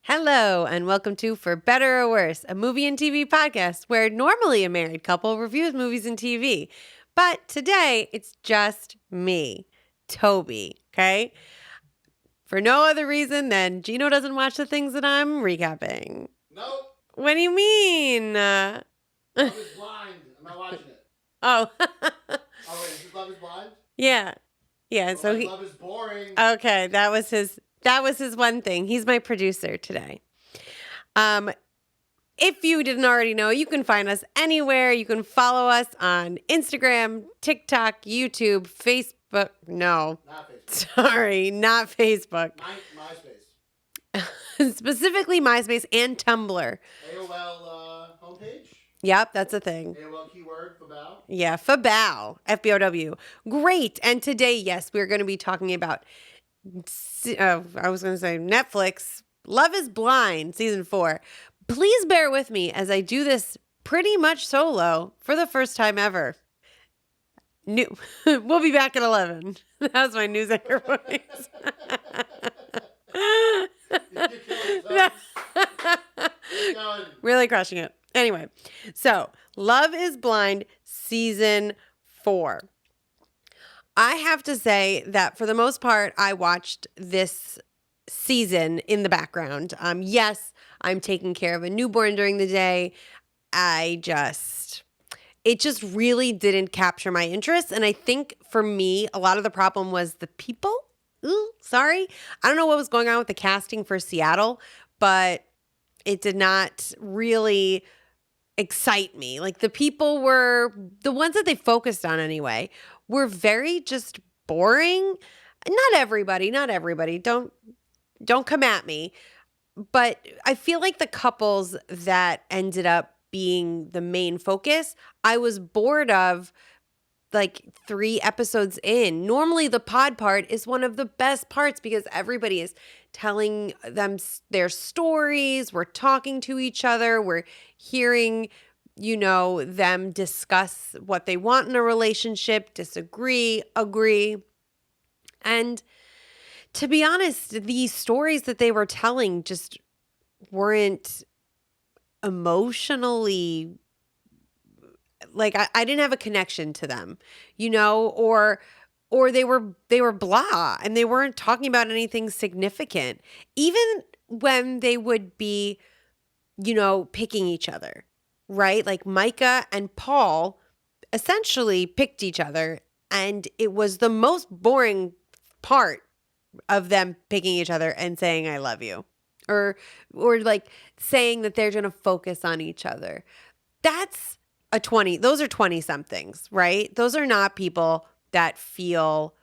Hello, and welcome to For Better or Worse, a movie and TV podcast where normally a married couple reviews movies and TV. But today, it's just me, Toby, okay? For no other reason than Gino doesn't watch the things that I'm recapping. Nope. What do you mean? Love is Blind. I'm not watching it. Oh. Oh, wait, is this Love is Blind? Yeah. Yeah, Well, so Love is boring. Okay, that was his one thing. He's my producer today. If you didn't already know, you can find us anywhere. You can follow us on Instagram, TikTok, YouTube, Facebook. No. Not Facebook. Sorry, not Facebook. MySpace. Specifically MySpace and Tumblr. AOL homepage. Yep, that's a thing. AOL keyword, Fabao. Yeah, Fabao, F-B-O-W. Great. And today, yes, we're going to be talking about, Netflix, Love is Blind, Season 4. Please bear with me as I do this pretty much solo for the first time ever. We'll be back at 11. That was my news anchor voice. Really crushing it. Anyway, so Love is Blind Season 4. I have to say that for the most part, I watched this season in the background. Yes, I'm taking care of a newborn during the day. It just really didn't capture my interest. And I think for me, a lot of the problem was the people. Sorry. I don't know what was going on with the casting for Seattle, but it did not really excite me. Like the people were, the ones that they focused on anyway, were very just boring. Not everybody. Don't come at me. But I feel like the couples that ended up being the main focus, I was bored of like 3 episodes in. Normally the pod part is one of the best parts because everybody is telling them their stories. We're talking to each other. We're hearing, them discuss what they want in a relationship, disagree, agree. And to be honest, the stories that they were telling just weren't emotionally, like I didn't have a connection to them, or they were blah and they weren't talking about anything significant. Even when they would be, picking each other, right? Like Micah and Paul essentially picked each other, and it was the most boring part of them picking each other and saying I love you, or like saying that they're going to focus on each other. Those are 20 somethings, right? Those are not people that feel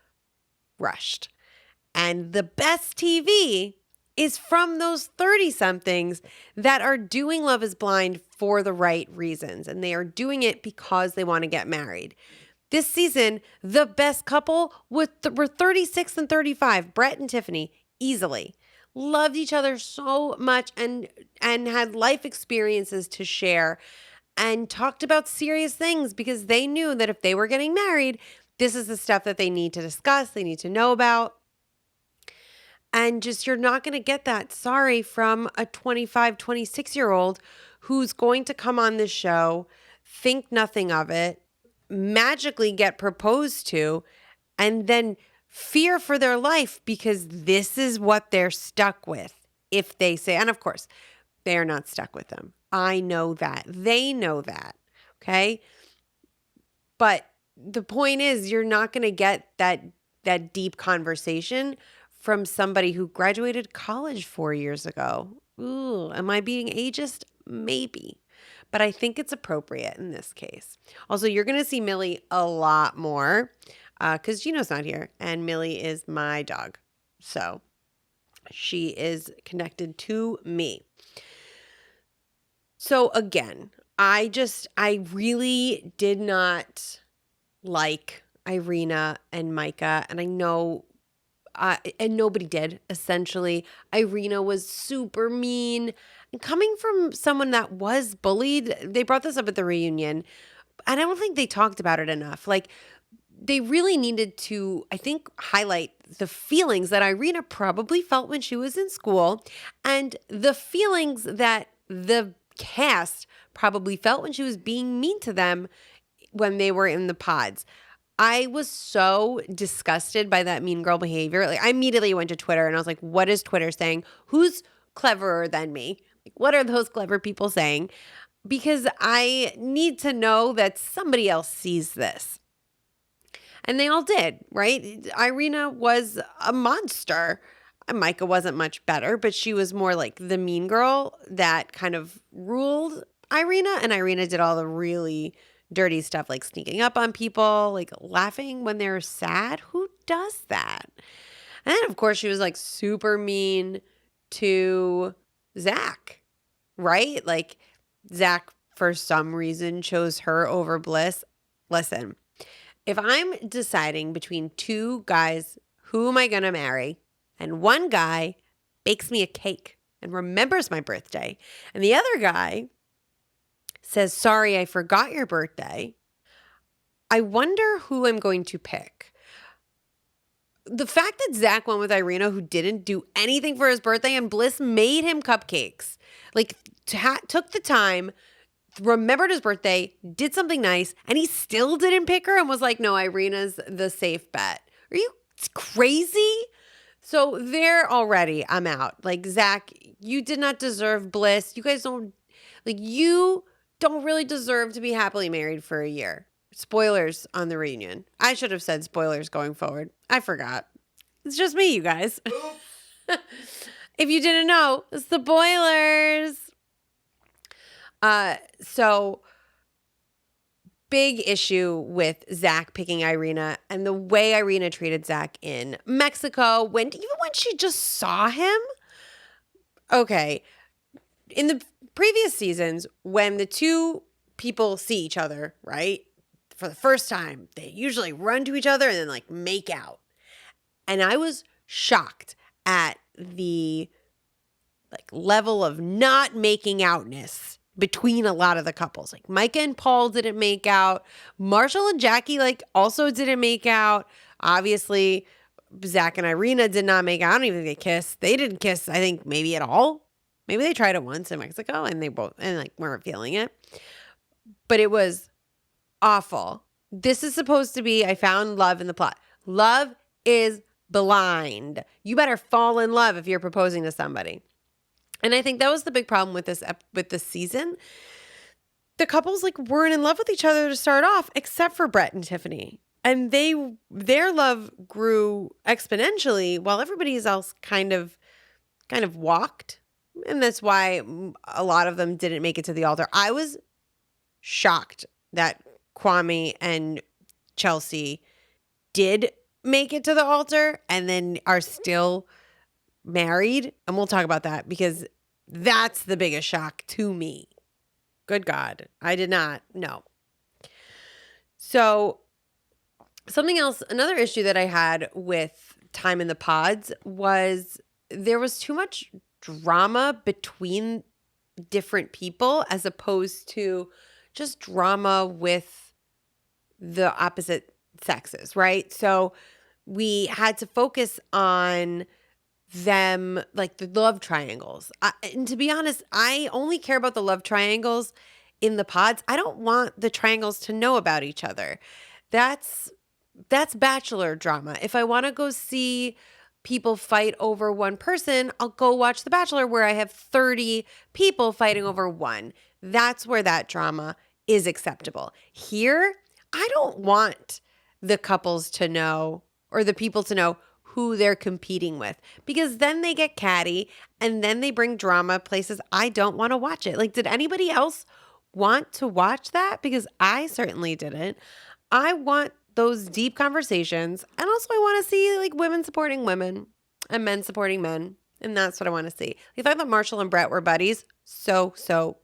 rushed. And the best TV is from those 30 somethings that are doing Love is Blind for the right reasons, and they are doing it because they want to get married. This season, the best couple were 36 and 35, Brett and Tiffany, easily. Loved each other so much and had life experiences to share and talked about serious things because they knew that if they were getting married, this is the stuff that they need to discuss, they need to know about. And just you're not going to get that, sorry, from a 25, 26-year-old who's going to come on this show, think nothing of it, magically get proposed to, and then fear for their life because this is what they're stuck with if they say, and of course, they are not stuck with them. I know that. They know that. Okay? But the point is, you're not going to get that deep conversation from somebody who graduated college 4 years ago. Ooh, am I being ageist? Maybe. But I think it's appropriate in this case. Also, you're going to see Millie a lot more because Gino's not here. And Millie is my dog. So she is connected to me. So again, I really did not like Irina and Micah. And I know, and nobody did, essentially. Irina was super mean. Coming from someone that was bullied, they brought this up at the reunion, and I don't think they talked about it enough. Like, they really needed to, I think, highlight the feelings that Irina probably felt when she was in school and the feelings that the cast probably felt when she was being mean to them when they were in the pods. I was so disgusted by that mean girl behavior. Like, I immediately went to Twitter and I was like, what is Twitter saying? Who's cleverer than me? Like, what are those clever people saying? Because I need to know that somebody else sees this. And they all did, right? Irina was a monster. Micah wasn't much better, but she was more like the mean girl that kind of ruled Irina. And Irina did all the really dirty stuff, like sneaking up on people, like laughing when they're sad. Who does that? And then, of course, she was like super mean to Zach, right? Like, Zach, for some reason, chose her over Bliss. Listen, if I'm deciding between two guys, who am I going to marry? And one guy bakes me a cake and remembers my birthday, and the other guy says, sorry, I forgot your birthday, I wonder who I'm going to pick. The fact that Zach went with Irina, who didn't do anything for his birthday, and Bliss made him cupcakes, like took the time, remembered his birthday, did something nice, and he still didn't pick her and was like, no, Irina's the safe bet. Are you crazy? So there already, I'm out. Like, Zach, you did not deserve Bliss. You guys don't, like, you don't really deserve to be happily married for a year. Spoilers on the reunion. I should have said spoilers going forward. I forgot. It's just me, you guys. If you didn't know, it's the Boilers. So big issue with Zach picking Irina and the way Irina treated Zach in Mexico even when she just saw him. Okay. In the previous seasons, when the two people see each other, right, for the first time, they usually run to each other and then like make out. And I was shocked at the like level of not making outness between a lot of the couples. Like, Micah and Paul didn't make out. Marshall and Jackie like also didn't make out. Obviously, Zach and Irina did not make out. I don't even think they kissed. They didn't kiss, I think, maybe at all. Maybe they tried it once in Mexico and they both like weren't feeling it. But it was awful. This is supposed to be, I found love in the plot. Love is blind. You better fall in love if you're proposing to somebody. And I think that was the big problem with this season. The couples like weren't in love with each other to start off, except for Brett and Tiffany. And their love grew exponentially while everybody else kind of walked. And that's why a lot of them didn't make it to the altar. I was shocked that Kwame and Chelsea did make it to the altar and then are still married. And we'll talk about that because that's the biggest shock to me. Good God. I did not know. So something else, another issue that I had with time in the pods was there was too much drama between different people as opposed to just drama with the opposite sexes, right? So we had to focus on them, like the love triangles. And to be honest, I only care about the love triangles in the pods. I don't want the triangles to know about each other. That's Bachelor drama. If I want to go see people fight over one person, I'll go watch The Bachelor where I have 30 people fighting over one. That's where that drama is acceptable. Here, I don't want the couples to know or the people to know who they're competing with because then they get catty and then they bring drama places I don't want to watch it. Like, did anybody else want to watch that? Because I certainly didn't. I want those deep conversations, and also I want to see like women supporting women and men supporting men, and that's what I want to see. If I thought Marshall and Brett were buddies, so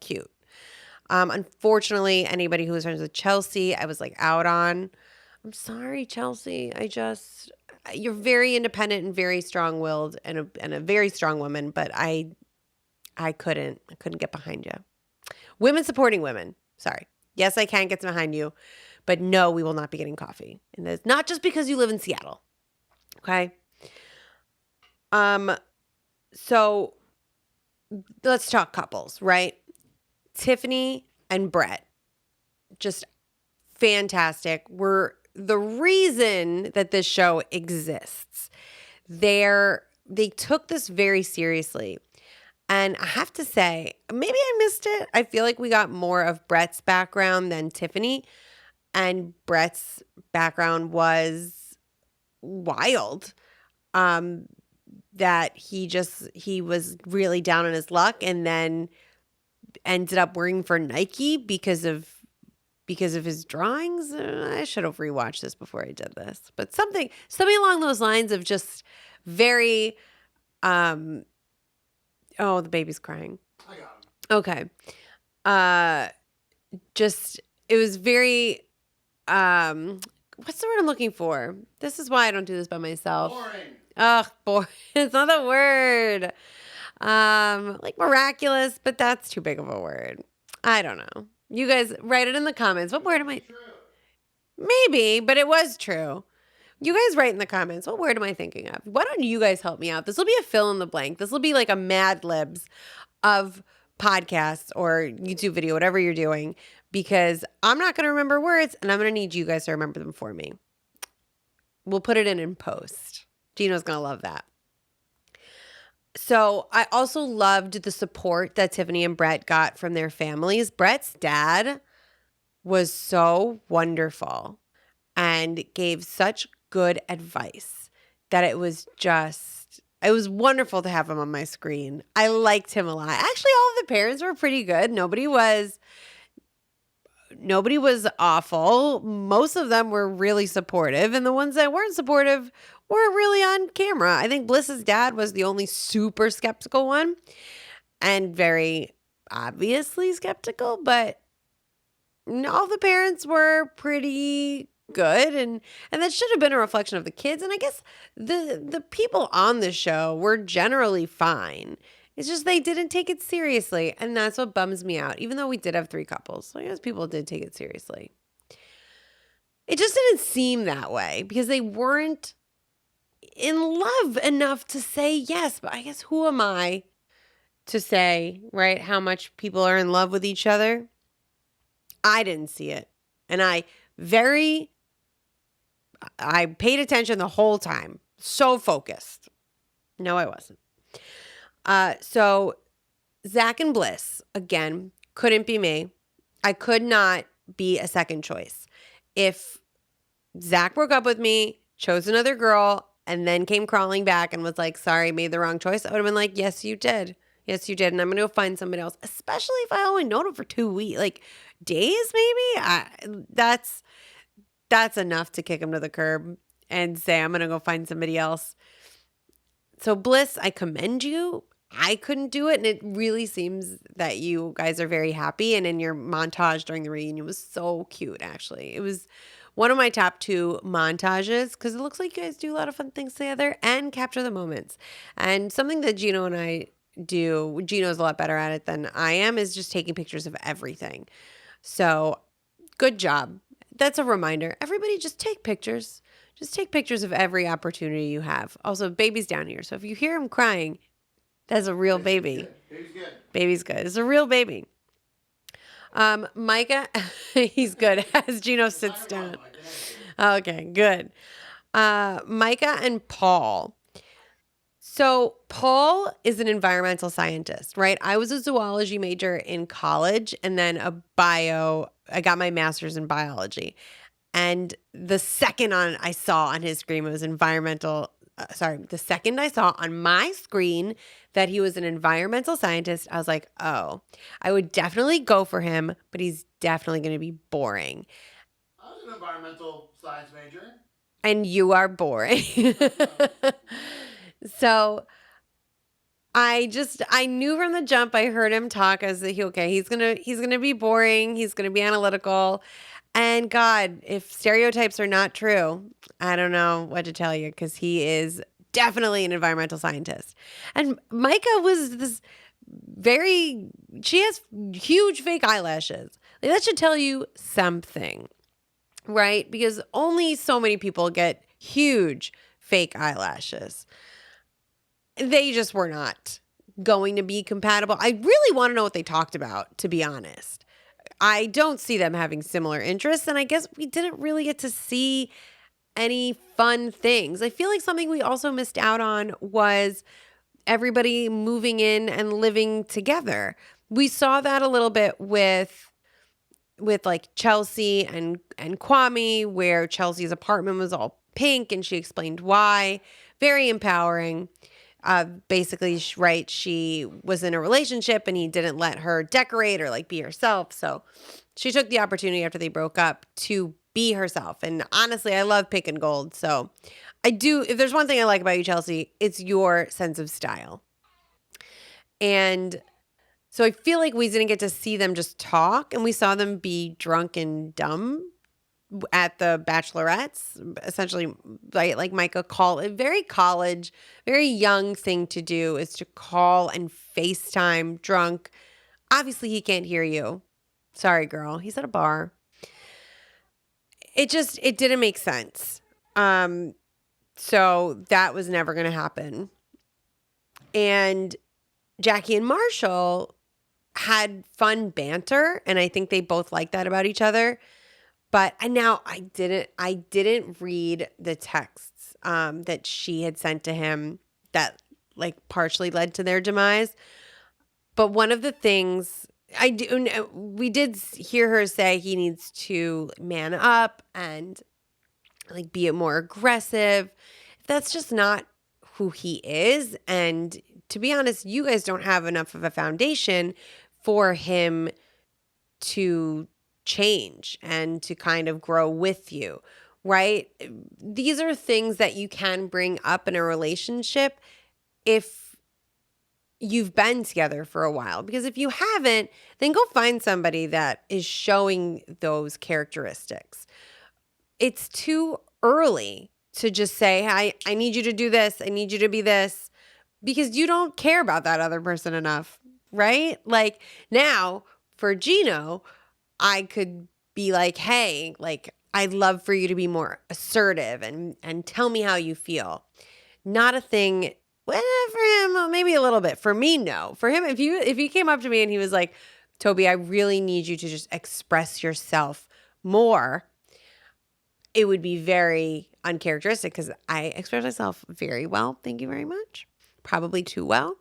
cute. Unfortunately, anybody who was friends with Chelsea, I was like out on. I'm sorry, Chelsea. You're very independent and very strong-willed and a very strong woman, but I couldn't get behind you. Women supporting women. Sorry. Yes, I can get behind you, But no, we will not be getting coffee. And that's not just because you live in Seattle. Okay? So let's talk couples, right? Tiffany and Brett, just fantastic. Were the reason that this show exists. They took this very seriously. And I have to say, maybe I missed it. I feel like we got more of Brett's background than Tiffany. And Brett's background was wild. That he was really down on his luck and then ended up working for Nike because of his drawings. I should have rewatched this before I did this. But something along those lines of just very oh, the baby's crying. I got him. Okay. Just it was very what's the word I'm looking for? This is why I don't do this by myself. Boring. Ugh, boring. It's not the word. Like miraculous, but that's too big of a word. I don't know. You guys write it in the comments. What word am I? True. Maybe, but it was true. You guys write in the comments. What word am I thinking of? Why don't you guys help me out? This will be a fill in the blank. This will be like a Mad Libs of podcasts or YouTube video, whatever you're doing, because I'm not going to remember words and I'm going to need you guys to remember them for me. We'll put it in post. Gino's going to love that. So I also loved the support that Tiffany and Brett got from their families. Brett's dad was so wonderful and gave such good advice that it was wonderful to have him on my screen. I liked him a lot. Actually, all of the parents were pretty good. Nobody was awful. Most of them were really supportive, and the ones that weren't supportive were really on camera. I think Bliss's dad was the only super skeptical one and very obviously skeptical, but all the parents were pretty good, and that should have been a reflection of the kids. And I guess the people on the show were generally fine. It's just they didn't take it seriously, and that's what bums me out. Even though we did have 3 couples, so I guess people did take it seriously. It just didn't seem that way because they weren't in love enough to say yes. But I guess who am I to say, right, how much people are in love with each other? I didn't see it, and I paid attention the whole time. So focused. No, I wasn't. So Zach and Bliss, again, couldn't be me. I could not be a second choice. If Zach broke up with me, chose another girl, and then came crawling back and was like, sorry, made the wrong choice, I would have been like, yes, you did. Yes, you did. And I'm going to go find somebody else, especially if I only known him for 2 weeks, like days maybe. That's enough to kick him to the curb and say, I'm going to go find somebody else. So Bliss, I commend you. I couldn't do it. And it really seems that you guys are very happy. And in your montage during the reunion was so cute, actually. It was one of my top 2 montages because it looks like you guys do a lot of fun things together and capture the moments. And something that Gino and I do, Gino's a lot better at it than I am, is just taking pictures of everything. So good job. That's a reminder. Everybody just take pictures. Just take pictures of every opportunity you have. Also, baby's down here. So if you hear him crying, that's a real baby. Baby's good. Baby's good. It's a real baby. Micah, he's good as Gino sits down. Okay, good. Micah and Paul. So Paul is an environmental scientist, right? I was a zoology major in college and then I got my master's in biology. And the second I saw on his screen was the second I saw on my screen that he was an environmental scientist, I was like, oh, I would definitely go for him, but he's definitely going to be boring. I was an environmental science major. And you are boring. So I knew from the jump, I heard him talk. I was like, okay, he's gonna be boring. He's gonna be analytical. And God, if stereotypes are not true, I don't know what to tell you because he is definitely an environmental scientist. And Micah was she has huge fake eyelashes. Like, that should tell you something. right? Because only so many people get huge fake eyelashes. They just were not going to be compatible. I really want to know what they talked about, to be honest. I don't see them having similar interests, and I guess we didn't really get to see any fun things. I feel like something we also missed out on was everybody moving in and living together. We saw that a little bit with like Chelsea and Kwame, where Chelsea's apartment was all pink and she explained why. Very empowering. Basically, right, she was in a relationship and he didn't let her decorate or like be herself. So she took the opportunity after they broke up to be herself. And honestly, I love pink and gold. So I do, if there's one thing I like about you, Chelsea, it's your sense of style. And so I feel like we didn't get to see them just talk, and we saw them be drunk and dumb at the bachelorettes, essentially, like Micah call it very college, very young thing to do is to call and FaceTime drunk. Obviously, he can't hear you. Sorry, girl. He's at a bar. It didn't make sense. So that was never going to happen. And Jackie and Marshall had fun banter, and I think they both liked that about each other. But now I didn't read the texts that she had sent to him that like partially led to their demise. But one of the things we did hear her say he needs to man up and like be more aggressive. That's just not who he is. And to be honest, you guys don't have enough of a foundation for him to change and to kind of grow with you, right? These are things that you can bring up in a relationship if you've been together for a while. Because if you haven't, then go find somebody that is showing those characteristics. It's too early to just say, I need you to do this. I need you to be this, because you don't care about that other person enough, right? Like now for Gino, I could be like, hey, like I'd love for you to be more assertive and tell me how you feel. Not a thing. Well, for him, maybe a little bit. For me, no. For him, if he came up to me and he was like, Toby, I really need you to just express yourself more, it would be very uncharacteristic because I express myself very well. Thank you very much. Probably too well.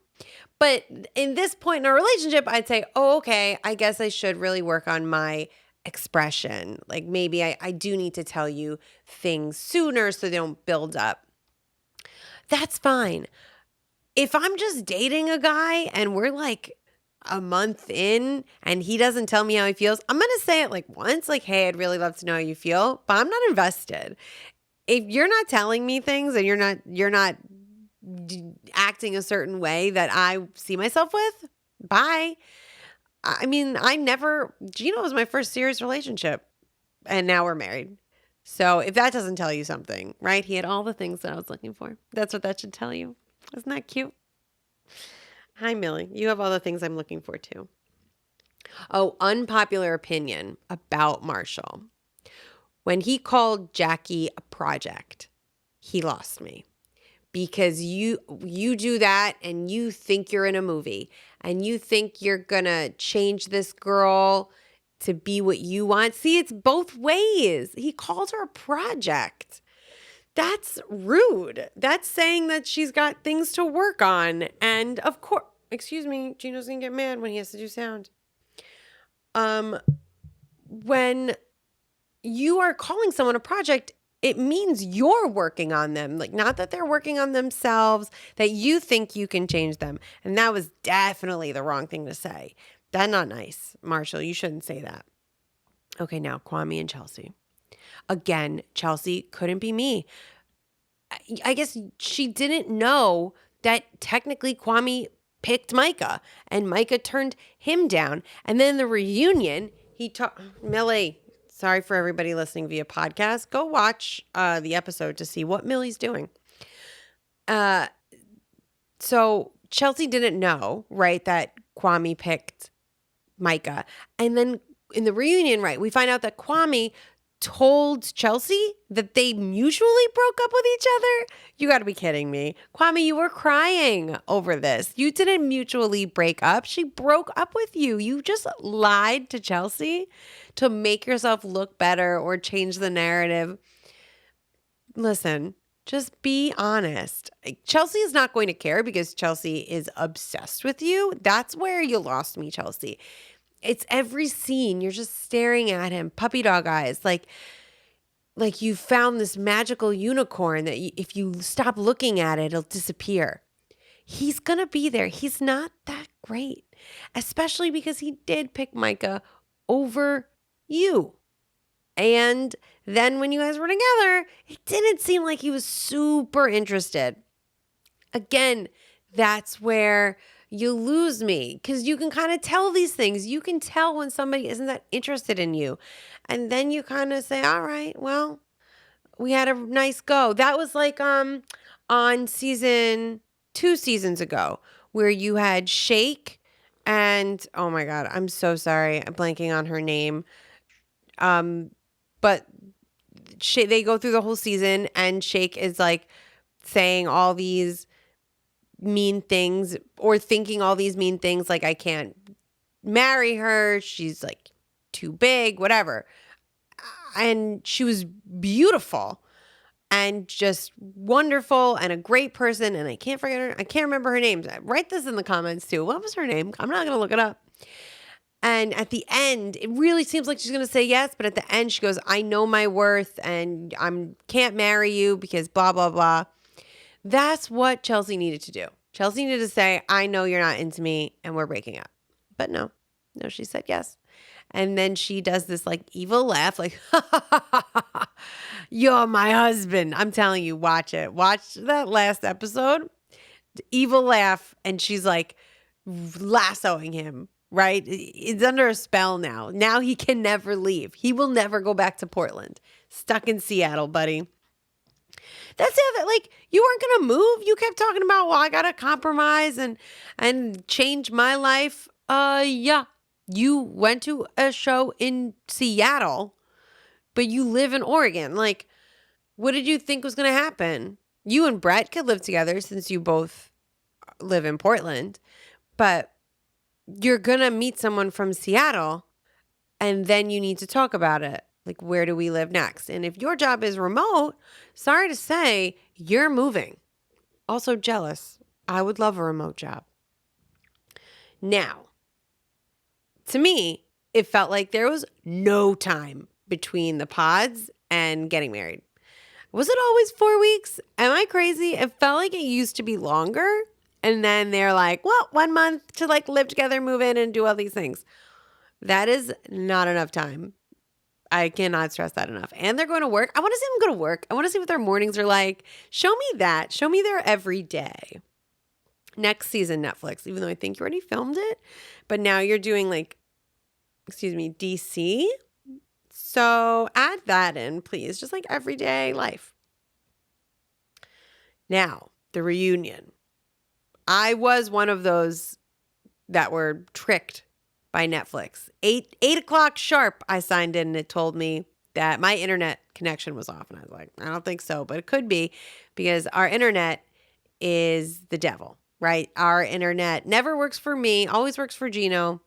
But in this point in our relationship, I'd say, oh, okay, I guess I should really work on my expression. Like maybe I do need to tell you things sooner so they don't build up. That's fine. If I'm just dating a guy and we're like a month in and he doesn't tell me how he feels, I'm going to say it like once, like, hey, I'd really love to know how you feel, but I'm not invested. If you're not telling me things and you're not acting a certain way that I see myself with, bye. I mean, Gino was my first serious relationship and now we're married. So if that doesn't tell you something, right? He had all the things that I was looking for. That's what that should tell you. Isn't that cute? Hi, Millie. You have all the things I'm looking for too. Oh, unpopular opinion about Marshall. When he called Jackie a project, he lost me. Because you do that and you think you're in a movie and you think you're going to change this girl to be what you want. See, it's both ways. He called her a project. That's rude. That's saying that she's got things to work on. And of course, excuse me, Gino's going to get mad when he has to do sound. When you are calling someone a project, it means you're working on them. Like, not that they're working on themselves, that you think you can change them. And that was definitely the wrong thing to say. That's not nice, Marshall. You shouldn't say that. Okay, now Kwame and Chelsea. Again, Chelsea couldn't be me. I guess she didn't know that technically Kwame picked Micah and Micah turned him down. And then the reunion, Millie, sorry for everybody listening via podcast. Go watch the episode to see what Millie's doing. So Chelsea didn't know, right, that Kwame picked Micah. And then in the reunion, right, we find out that Kwame told Chelsea that they mutually broke up with each other? You got to be kidding me. Kwame, you were crying over this. You didn't mutually break up. She broke up with you. You just lied to Chelsea to make yourself look better or change the narrative. Listen, just be honest. Chelsea is not going to care because Chelsea is obsessed with you. That's where you lost me, Chelsea. It's every scene. You're just staring at him, puppy dog eyes, like you found this magical unicorn that if you stop looking at it, it'll disappear. He's going to be there. He's not that great, especially because he did pick Micah over you. And then when you guys were together, it didn't seem like he was super interested. Again, that's where you lose me because you can kind of tell these things. You can tell when somebody isn't that interested in you. And then you kind of say, all right, well, we had a nice go. That was like on season 2 seasons ago where you had Shake and, oh my God, I'm so sorry. I'm blanking on her name. But they go through the whole season and Shake is like saying all these mean things or thinking all these mean things like I can't marry her. She's like too big, whatever. And she was beautiful and just wonderful and a great person. And I can't forget her. I can't remember her name. Write this in the comments too. What was her name? I'm not going to look it up. And at the end, it really seems like she's going to say yes. But at the end, she goes, I know my worth and I can't marry you because blah, blah, blah. That's what Chelsea needed to do. Chelsea needed to say, I know you're not into me and we're breaking up. But no, she said yes. And then she does this like evil laugh, like, you're my husband. I'm telling you, watch it. Watch that last episode. The evil laugh. And she's like lassoing him, right? It's under a spell now. Now he can never leave. He will never go back to Portland. Stuck in Seattle, buddy. That's it. Like, you weren't going to move. You kept talking about, well, I got to compromise and change my life. Yeah. You went to a show in Seattle, but you live in Oregon. Like, what did you think was going to happen? You and Brett could live together since you both live in Portland, but you're going to meet someone from Seattle and then you need to talk about it. Like, where do we live next? And if your job is remote, sorry to say, you're moving. Also jealous. I would love a remote job. Now, to me, it felt like there was no time between the pods and getting married. Was it always 4 weeks? Am I crazy? It felt like it used to be longer. And then they're like, well, 1 month to like live together, move in and do all these things. That is not enough time. I cannot stress that enough. And they're going to work. I want to see them go to work. I want to see what their mornings are like. Show me that. Show me their every day. Next season, Netflix, even though I think you already filmed it. But now you're doing like, DC. So add that in, please. Just like everyday life. Now, the reunion. I was one of those that were tricked by Netflix. 8 o'clock sharp, I signed in and it told me that my internet connection was off. And I was like, I don't think so, but it could be because our internet is the devil, right? Our internet never works for me, always works for Gino.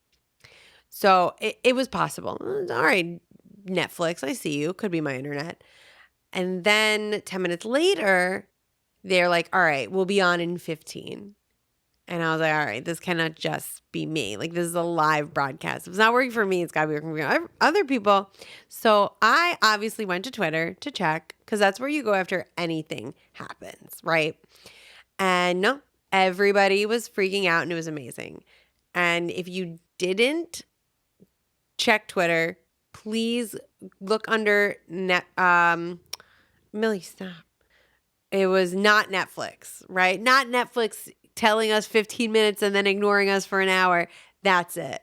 So it was possible. All right, Netflix, I see you. Could be my internet. And then 10 minutes later, they're like, all right, we'll be on in 15. And I was like, all right, this cannot just be me. Like, this is a live broadcast. If it's not working for me, it's got to be working for other people. So I obviously went to Twitter to check because that's where you go after anything happens, right? And no, everybody was freaking out and it was amazing. And if you didn't check Twitter, please look under Millie, stop. It was not Netflix, right? Not Netflix telling us 15 minutes and then ignoring us for an hour. That's it.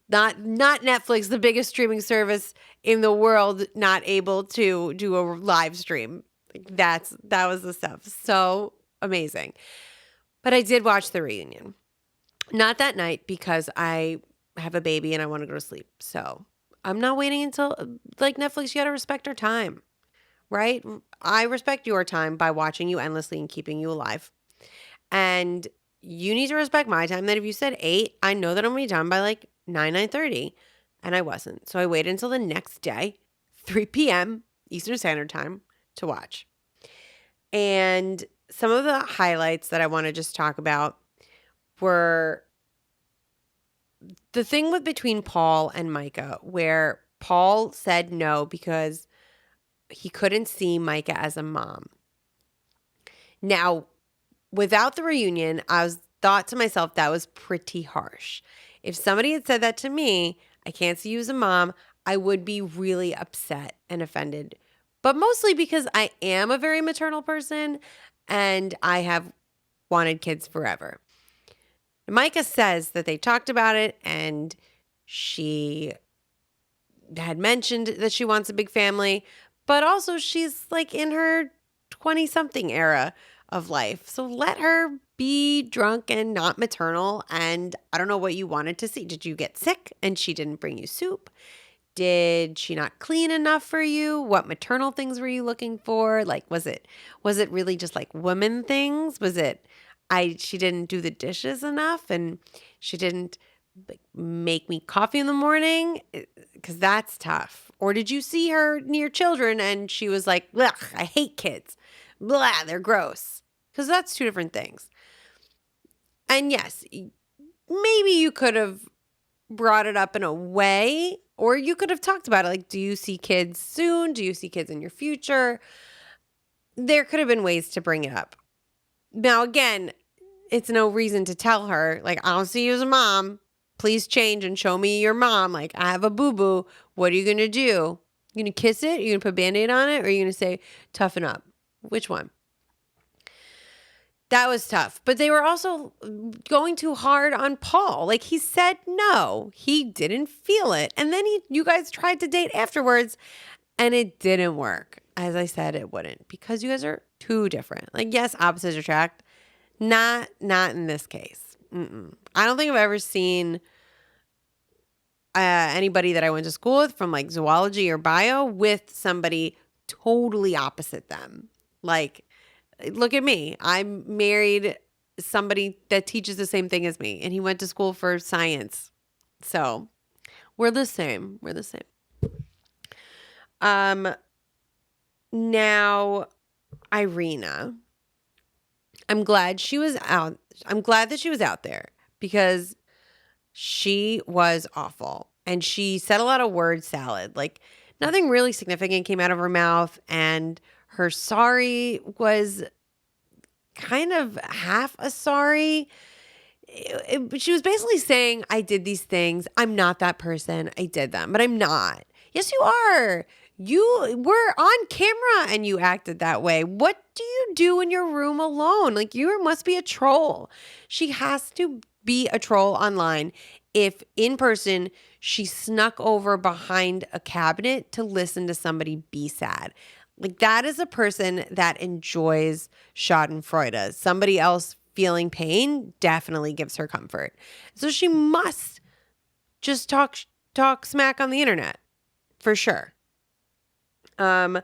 Not Netflix, the biggest streaming service in the world, not able to do a live stream. That was the stuff. So amazing. But I did watch the reunion. Not that night because I have a baby and I want to go to sleep. So I'm not waiting until, like Netflix, you got to respect our time, right? I respect your time by watching you endlessly and keeping you alive. And you need to respect my time that if you said 8, I know that I'm going to be done by like 9:30. And I wasn't. So I waited until the next day, 3 p.m. Eastern Standard Time, to watch. And some of the highlights that I want to just talk about were the thing with between Paul and Micah, where Paul said no because he couldn't see Micah as a mom. Now, without the reunion, thought to myself that was pretty harsh. If somebody had said that to me, I can't see you as a mom, I would be really upset and offended. But mostly because I am a very maternal person and I have wanted kids forever. Micah says that they talked about it and she had mentioned that she wants a big family, but also she's like in her 20-something era of life. So let her be drunk and not maternal. And I don't know what you wanted to see. Did you get sick and she didn't bring you soup? Did she not clean enough for you? What maternal things were you looking for? Like, was it really just like woman things? Was it she didn't do the dishes enough and she didn't make me coffee in the morning? Because that's tough. Or did you see her near children and she was like, ugh, I hate kids. Blah, they're gross. Because that's two different things. And yes, maybe you could have brought it up in a way, or you could have talked about it. Like, do you see kids soon? Do you see kids in your future? There could have been ways to bring it up. Now, again, it's no reason to tell her, like, I don't see you as a mom. Please change and show me your mom. Like, I have a boo-boo. What are you going to do? You going to kiss it? Are you going to put a Band-Aid on it? Or are you going to say, toughen up? Which one? That was tough. But they were also going too hard on Paul. Like, he said no. He didn't feel it. And then you guys tried to date afterwards and it didn't work. As I said, it wouldn't, because you guys are too different. Like, yes, opposites attract. Not in this case. I don't think I've ever seen anybody that I went to school with from like zoology or bio with somebody totally opposite them. Like, look at me. I married somebody that teaches the same thing as me, and he went to school for science. So we're the same. We're the same. Now, Irina. I'm glad she was out. I'm glad that she was out there because she was awful. And she said a lot of word salad. Like, nothing really significant came out of her mouth. And her sorry was kind of half a sorry. She was basically saying, I did these things. I'm not that person. I did them, but I'm not. Yes, you are. You were on camera and you acted that way. What do you do in your room alone? Like, you must be a troll. She has to be a troll online if in person she snuck over behind a cabinet to listen to somebody be sad. Like, that is a person that enjoys schadenfreude. Somebody else feeling pain definitely gives her comfort. So she must just talk smack on the internet for sure. And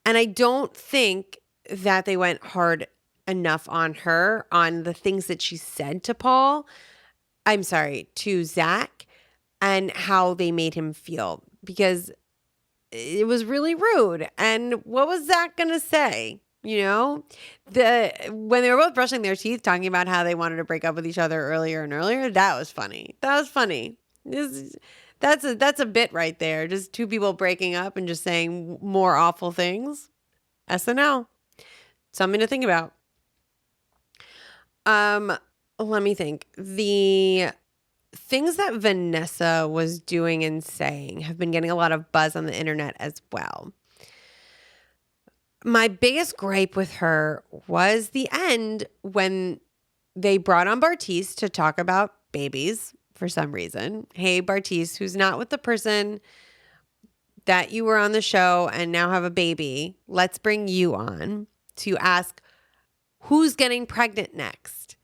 I don't think that they went hard enough on her on the things that she said to Zach, and how they made him feel, because it was really rude. And what was Zach going to say? You know, when they were both brushing their teeth, talking about how they wanted to break up with each other earlier and earlier, that was funny. That's a bit right there. Just two people breaking up and just saying more awful things. SNL. Something to think about. Let me think. The things that Vanessa was doing and saying have been getting a lot of buzz on the internet as well. My biggest gripe with her was the end when they brought on Bartise to talk about babies for some reason. Hey, Bartise, who's not with the person that you were on the show and now have a baby, let's bring you on to ask who's getting pregnant next.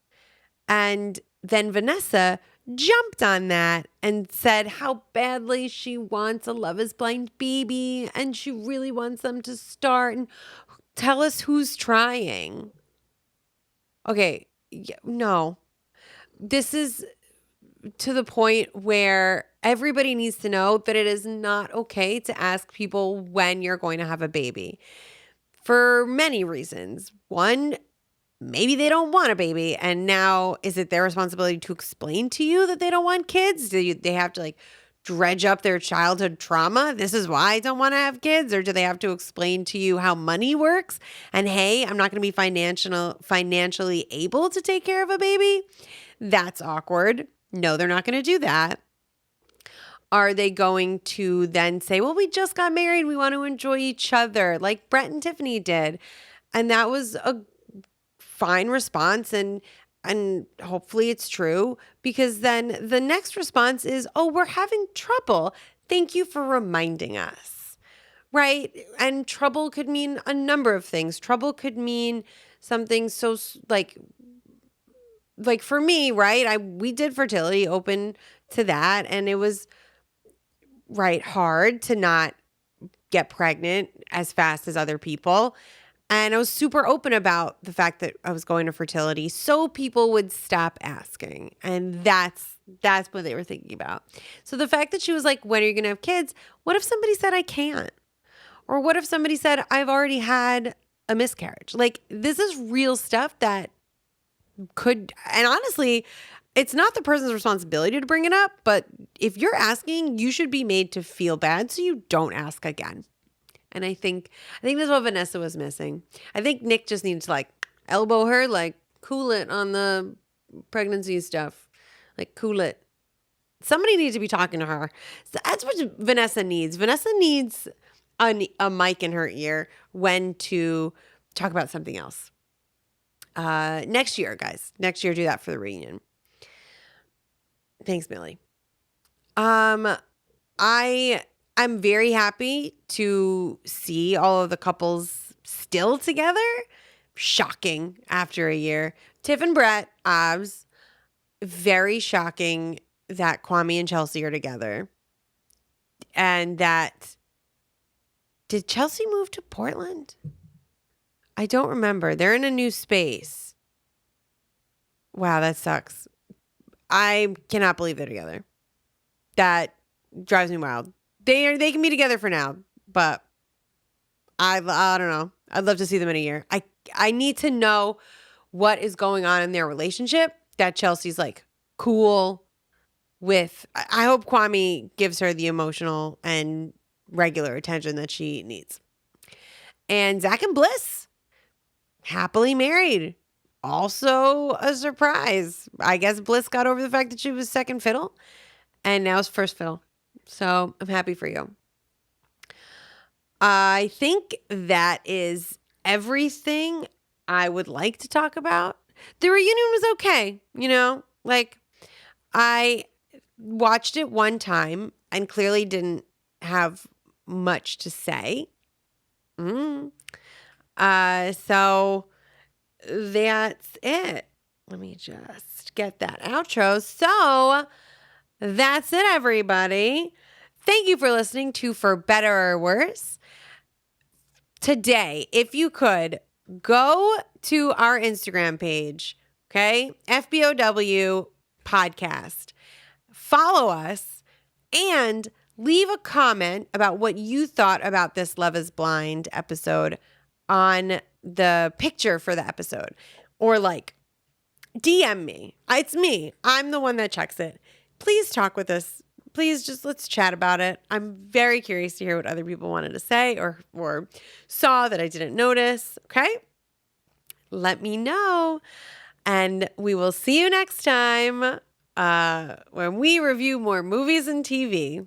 And then Vanessa jumped on that and said how badly she wants a Love is Blind baby and she really wants them to start and tell us who's trying. Okay, no. This is to the point where everybody needs to know that it is not okay to ask people when you're going to have a baby for many reasons. One, maybe they don't want a baby. And now is it their responsibility to explain to you that they don't want kids? They have to like dredge up their childhood trauma? This is why I don't want to have kids? Or do they have to explain to you how money works? And hey, I'm not going to be financially able to take care of a baby? That's awkward. No, they're not going to do that. Are they going to then say, well, we just got married. We want to enjoy each other like Brett and Tiffany did. And that was a fine response. And hopefully it's true, because then the next response is, oh, we're having trouble. Thank you for reminding us. Right? And trouble could mean a number of things. Trouble could mean something so like for me, right? We did fertility, open to that. And it was hard to not get pregnant as fast as other people. And I was super open about the fact that I was going to fertility so people would stop asking. And that's what they were thinking about. So the fact that she was like, when are you going to have kids? What if somebody said I can't? Or what if somebody said I've already had a miscarriage? Like, this is real stuff that could, and honestly, it's not the person's responsibility to bring it up, but if you're asking, you should be made to feel bad so you don't ask again. And I think that's what Vanessa was missing. I think Nick just needs to like elbow her, like cool it on the pregnancy stuff, like cool it. Somebody needs to be talking to her. So that's what Vanessa needs. Vanessa needs a mic in her ear when to talk about something else. Next year, guys. Next year, do that for the reunion. Thanks, Millie. I'm very happy to see all of the couples still together. Shocking after a year. Tiff and Brett, obs. Very shocking that Kwame and Chelsea are together. And did Chelsea move to Portland? I don't remember. They're in a new space. Wow, that sucks. I cannot believe they're together. That drives me wild. They can be together for now, but I don't know. I'd love to see them in a year. I need to know what is going on in their relationship that Chelsea's like cool with. I hope Kwame gives her the emotional and regular attention that she needs. And Zach and Bliss, happily married. Also a surprise. I guess Bliss got over the fact that she was second fiddle and now it's first fiddle. So I'm happy for you. I think that is everything I would like to talk about. The reunion was okay, like I watched it one time and clearly didn't have much to say. So that's it. Let me just get that outro. So that's it, everybody. Thank you for listening to For Better or Worse. Today, if you could, go to our Instagram page, okay? FBOW Podcast. Follow us and leave a comment about what you thought about this Love is Blind episode on the picture for the episode. Or like, DM me. It's me. I'm the one that checks it. Please talk with us. Please let's chat about it. I'm very curious to hear what other people wanted to say or saw that I didn't notice. Okay? Let me know. And we will see you next time when we review more movies and TV.